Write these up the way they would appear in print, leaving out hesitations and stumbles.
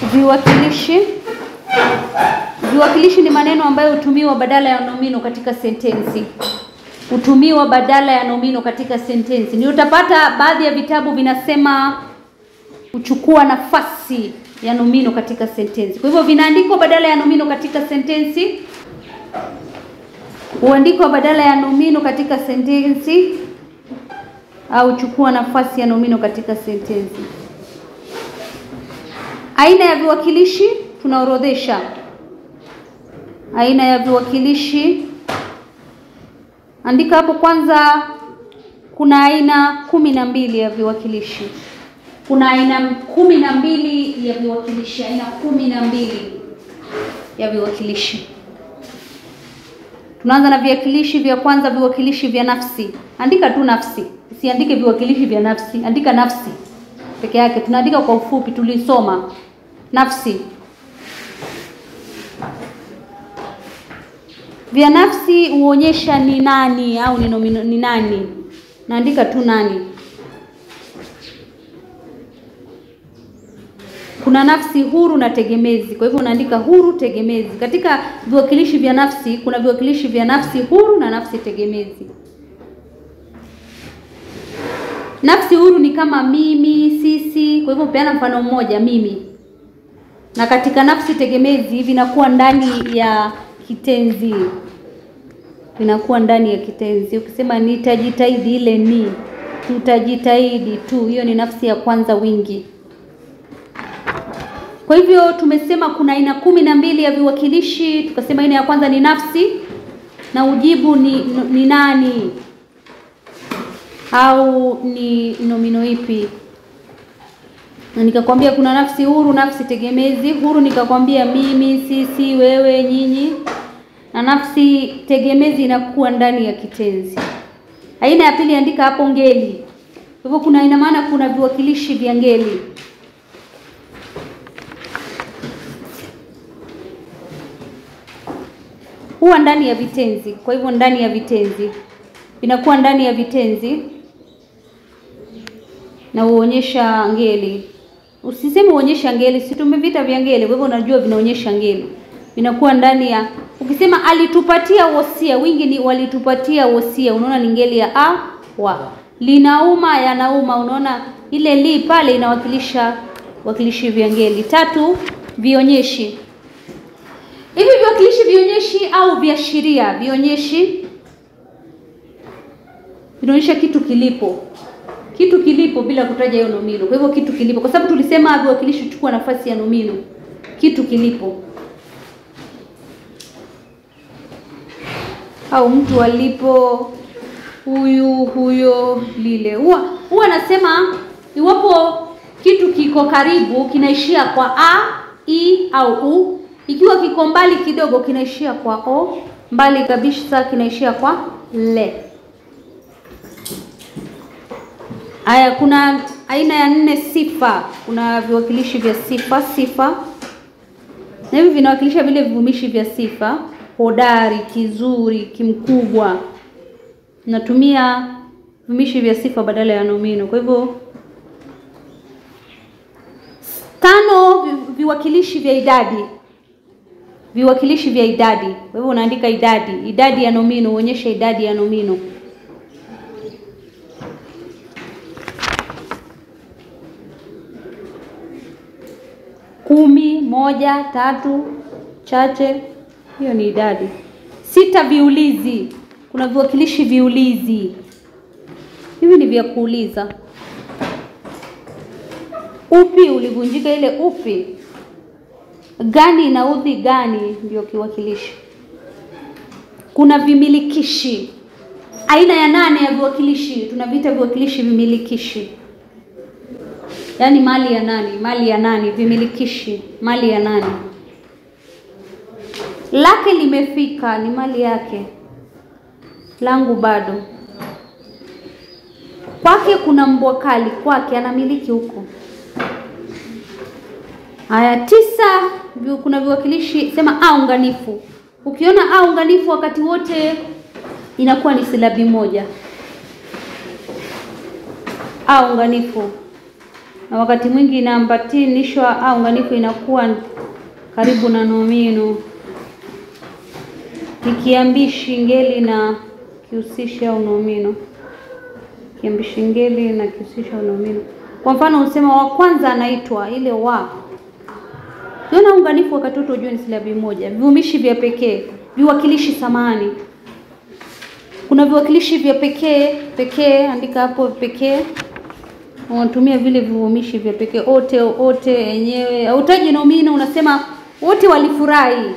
Viwakilishi. Viwakilishi ni maneno ambayo hutumiwa badala ya nomino katika sentensi. Hutumiwa badala ya nomino katika sentensi. Ni utapata baadhi ya vitabu vinasema kuchukua nafasi ya nomino katika sentensi. Kwa hivyo vinaandikwa badala ya nomino katika sentensi. Huandikwa badala ya nomino katika sentensi au chukua nafasi ya nomino katika sentensi. Aina ya viwakilishi tunaorodhesha. Aina ya viwakilishi. Andika hapo kwanza, kuna aina 12 ya viwakilishi. Kuna aina 12 ya viwakilishi, aina 12 ya viwakilishi. Tunaanza na viwakilishi vya kwanza, viwakilishi vya nafsi. Andika tu nafsi. Usiandike viwakilishi vya nafsi, andika nafsi peke yake. Tunaandika kwa ufupi, tulisoma nafsi. Vya nafsi huonyesha ni nani au ni nomino, ni nani. Naandika tu nani. Kuna nafsi huru na tegemezi. Kwa hivyo unaandika huru, tegemezi. Katika viwakilishi vya nafsi kuna viwakilishi vya nafsi huru na nafsi tegemezi. Nafsi huru ni kama mimi, sisi. Kwa hivyo peana mfano mmoja, mimi. Na katika nafsi tegemezi vinakuwa ndani ya kitenzi. Vinakuwa ndani ya kitenzi. Ukisema nitajitahidi, ile ni. Tutajitahidi tu. Hiyo ni nafsi ya kwanza wingi. Kwa hivyo tumesema kuna aina 12 ya viwakilishi. Tukasema aina ya kwanza ni nafsi na ujibu ni nani au ni nomino ipi. Na nikakwambia kuna nafsi huru, nafsi tegemezi. Huru nikakwambia mimi, sisi, wewe, nyinyi. Na nafsi tegemezi inakuwa ndani ya kitenzi. Aina ya pili andika hapo ngeli. Kwa hivyo kuna ina maana kuna viwakilishi vya ngeli. Huwa ndani ya vitenzi. Kwa hivyo ndani ya vitenzi. Vinakuwa ndani ya vitenzi na huonyesha ngeli. Usiseme huonyesha ngeli, si tumevita vya ngeli. Kwa hivyo unajua vinaonyesha ngeli. Vinakuwa ndani ya, ukisema alitupatia wosia, wingi ni walitupatia wosia. Unaona ni ngeli ya a, wa. Linauma, yanauma. Unaona ile li pale inawakilisha wakilishi vya ngeli. 3, vionyeshi. Hivi viwakilishi vionyeshi au viashiria. Vionyeshi vinaonyesha kitu kilipo. Kitu kilipo bila kutaja hiyo nomino. Kwa hivyo kitu kilipo. Kwa sababu tulisema viwakilishi huchukua nafasi ya nomino. Kitu kilipo. Au mtu alipo, huyo, lile. Huwa nasema iwapo kitu kiko karibu kinaishia kwa a, i au u. Ikiwa kiko mbali kidogo kinaishia kwa o, mbali kabisa kinaishia kwa le. Haya, kuna aina ya 4 sifa. Kuna viwakilishi vya sifa, sifa. Na hivi vinawakilisha vile vivumishi vya sifa. Hodari, kizuri, kimkubwa. Natumia vivumishi vya sifa badala ya nomino. Kwa hivyo 5 viwakilishi vya idadi. Viwakilishi vya idadi. Kwa hivyo unaandika idadi. Idadi ya nomino huonyesha idadi ya nomino. Kumi, 1, 3, chache. Hiyo ni idadi. 6, viulizi. Kuna viwakilishi viulizi. Hivi ni vya kuuliza. Upi, ulivunjika, ile upi. Gani na udhi, gani ndio kiwakilishi. Kuna vimilikishi. Aina ya 8 ya viwakilishi. Tunavita viwakilishi vimilikishi. Yaani mali ya nani, mali ya nani, vimilikishi, mali ya nani. Lake limefika, ni mali yake. Langu bado. Kwake kuna mbwa kali, kwake anamiliki huko. Haya, 9 kuna viwakilishi, sema a unganifu. Ukiona a unganifu wakati wote inakuwa ni silabi moja. A unganifu. na wakati mwingi inaambatanishwa au unganifu inakuwa karibu na nomino. Kiambishi ngeli na kihusishi au nomino. Kiambishi ngeli na kihusishi au nomino. Kwa mfano usema wa kwanza anaitwa, ile wa. Ukiona unganifu wakati wote ujue ni silabi moja. Vivumishi vya pekee, viwakilishi samani. Kuna viwakilishi vya pekee, andika hapo pekee. Unatumia vile vivumishi vya pekee, ote, enyewe. Hautaji nomino, unasema wote walifurahi.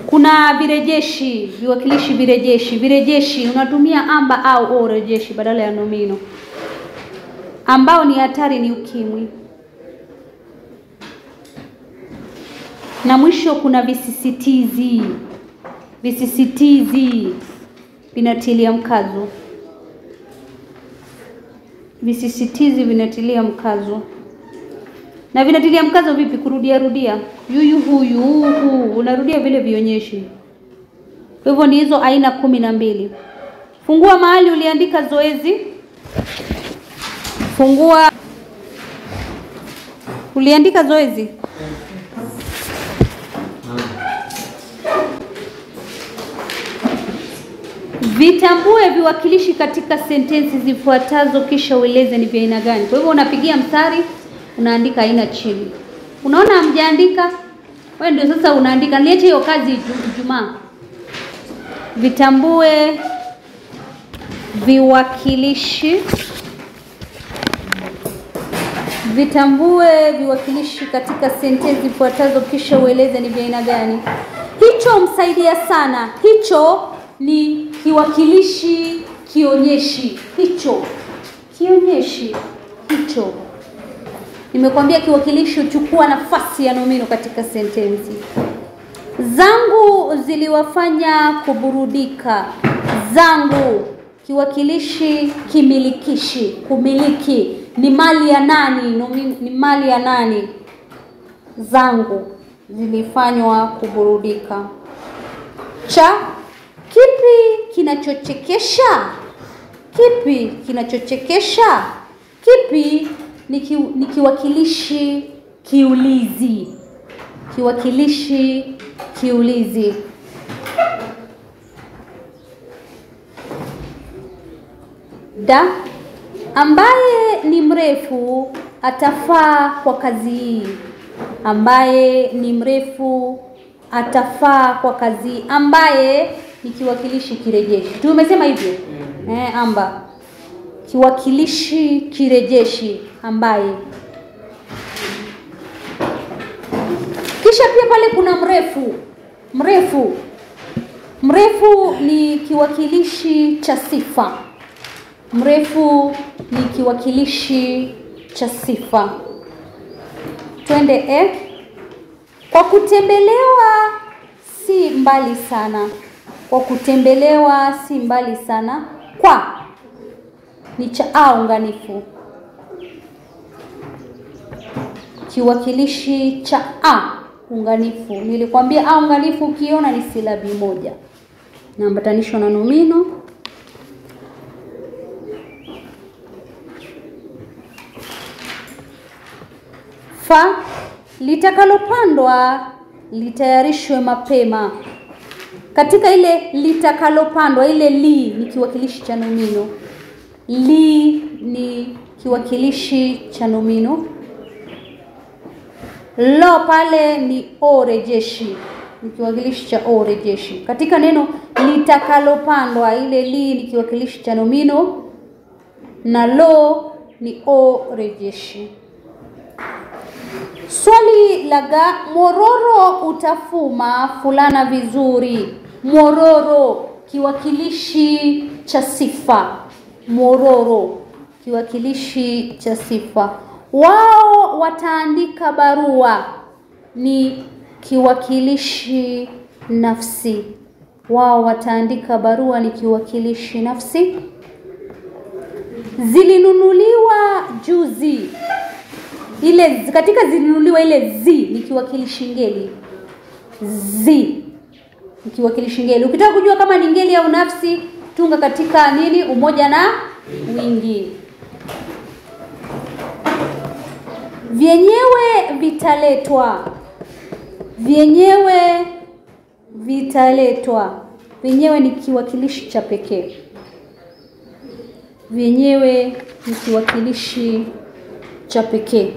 Kuna virejeshi, viwakilishi virejeshi. Virejeshi unatumia amba au o rejeshi badala ya nomino. Ambao ni hatari ni ukimwi. Na mwisho kuna visisitizi. Visisitizi vinatilia mkazo. Visisitizi vinatilia mkazo. Na vinatilia mkazo vipi? Kurudia. Yuyu, huyu, huu. Unarudia vile vionyeshi. Kwa hivyo ni hizo aina 12. Fungua mahali uliandika zoezi. Fungua. Uliandika zoezi. Vitambue viwakilishi katika sentensi zifuatazo kisha ueleze ni vya aina gani. Kwa hivyo unapigia mstari, unaandika aina chini. Unaona hamjaandika? Wewe ndio sasa unaandika. Niache hiyo kazi Ijumaa. Vitambue viwakilishi. Vitambue viwakilishi katika sentensi zifuatazo kisha ueleze ni vya aina gani. Hicho msaidia sana. Hicho ni kiwakilishi kionyeshi. Hicho kionyeshi. Hicho. Nimekwambia kiwakilishi huchukua nafasi ya nomino katika sentensi. Zangu ziliwafanya kuburudika. Zangu kiwakilishi kimilikishi. Kumiliki ni mali ya nani? Ni mali ya nani? Zangu zilifanywa kuburudika. Cha kipi kinachochekesha? Kipi kinachochekesha? Kipi ni kiwakilishi kiulizi. Kiwakilishi kiulizi. Da, ambaye ni mrefu atafaa kwa kazi hii. Ambaye ni mrefu atafaa kwa kazi. Ambaye ni kiwakilishi kirejeshi. Tumesema hivyo. Amba. Kiwakilishi kirejeshi ambaye. Kisha pia pale kuna mrefu. Mrefu ni kiwakilishi cha sifa. Mrefu ni kiwakilishi cha sifa. Twende Kwa kutembelewa si mbali sana. Kwa kutembelewa si mbali sana. Kwa ni cha unganifu. Kiwakilishi cha unganifu. Nilikwambia unganifu ukiona ni silabi moja. Naambatanishwa na nomino. Fa litakalopandwa litayarishwe mapema. Katika ile litakalopandwa, ile li ni kiwakilishi cha nomino. Li ni kiwakilishi cha nomino. Lo pale ni o rejeshi. Ni kiwakilishi cha o rejeshi. Katika neno litakalopandwa, ile li ni kiwakilishi cha nomino na lo ni o rejeshi. Swali la mororo utafuma fulana vizuri. Mororo kiwakilishi cha sifa. Mororo kiwakilishi cha sifa. Wao wataandika barua ni kiwakilishi nafsi. Wao wataandika barua ni kiwakilishi nafsi. Zilinunuliwa juzi. Ile katika zilinunuliwa ile zi ni kiwakilishi ngeli. Zi ni kiwakilishi ngeli. Ukitaka kujua kama ni ngeli au nafsi, tunga katika nini? Umoja na wingi. Vyenyewe vitaletwa. Vyenyewe vitaletwa. Vyenyewe ni kiwakilishi cha pekee. Vyenyewe ni kiwakilishi cha pekee.